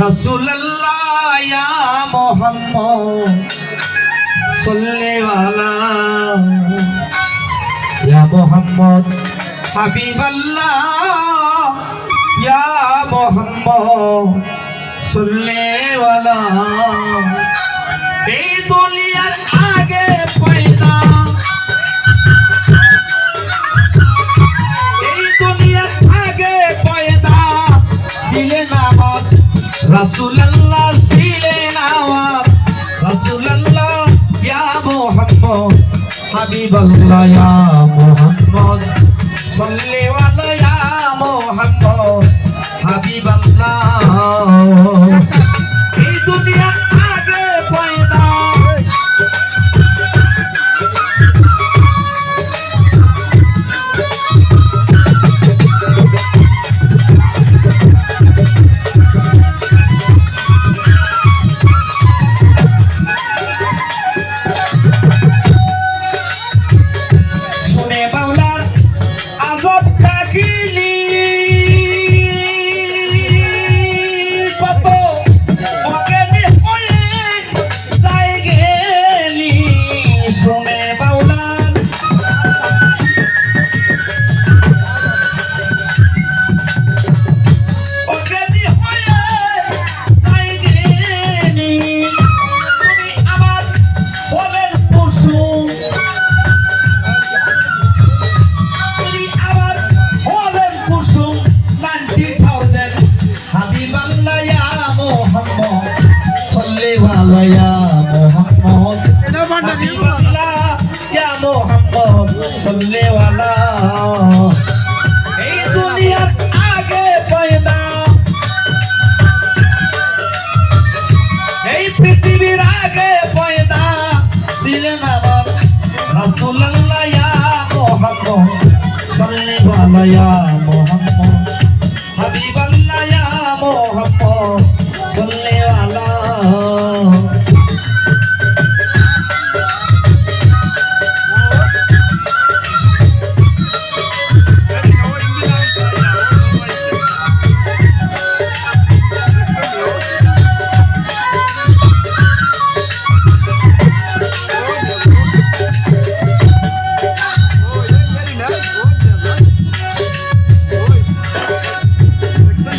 रसूलल्लाह या मोहम्मद सल्ले वाला या मोहम्मद हबीबल्लाह या मोहम्मद सल्ले वाला এই দুনিয়ার আগে পয়দা এই দুনিয়ার আগে পয়দা ছিলেন আমার রাসূলুল্লাহ ছিলেন আমার রাসূলুল্লাহ ইয়া মুহাম্মদ হাবিবাল্লাহ ইয়া মুহাম্মদ সাল্লি আলা ইয়া মুহাম্মদ হাবিবাল্লাহ এই দুনিয়ার আগে পয়দা या मोहम्मद हबीबल्लाह या मोहम्मद सल्ले वाला এই দুনিয়ার আগে পয়দা এই পৃথিবীর আগে পয়দা ছিলেন আমার রাসূলুল্লাহ ইয়া মোহাম্মদ সল্লে ওয়ালা ইয়া মোহাম্মদ হাবিবাল্লাহ ইয়া মোহাম্মদ সল্লে ওয়ালা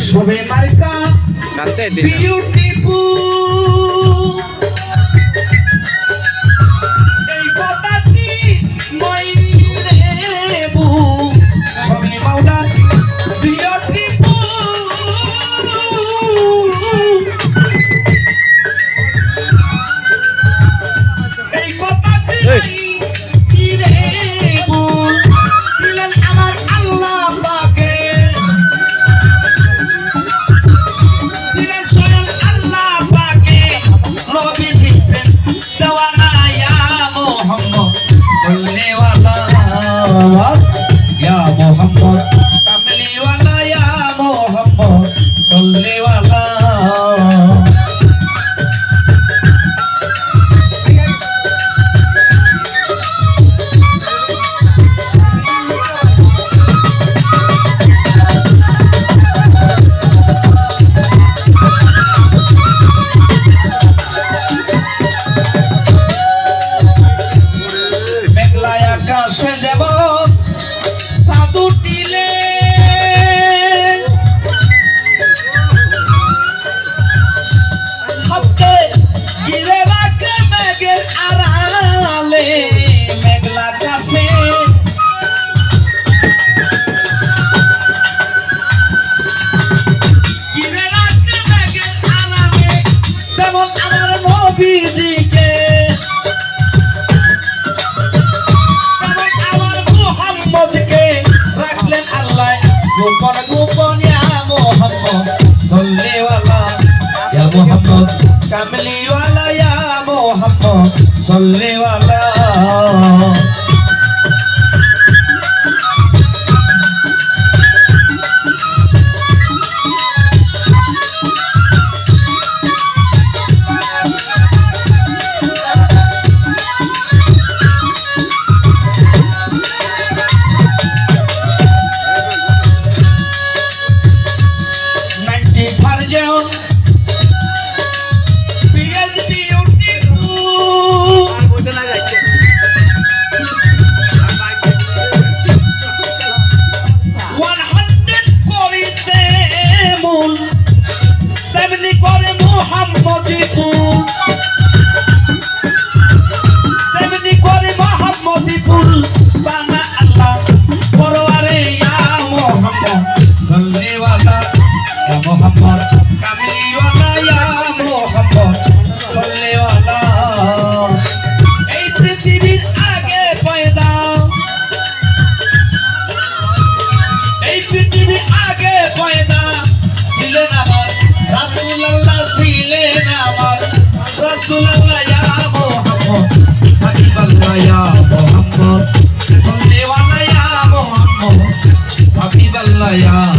Sobe marca beautiful ei potati moi rebu sobe mauda beautiful ei potati moi rebu silan amar Allah pake या मोहम्मद कमली वाला या मोहम्मद सल्ले वाला मेघलाया काशे যাব সাদুটিলে সবকে গিরে রাখে মেঘের আড়ালে মেঘলা কাশে গিরে রাখে মেঘের আড়ালে তেমন আমার নবীজিকে রাখলেন আল্লাহ গোপন গোপন ইয়া মোহাম্মদ সল্লে ওয়ালা ইয়া মোহাম্মদ কামলি ওয়ালা ইয়া মোহাম্মদ সল্লে ওয়ালা আল্লাহ ইয়া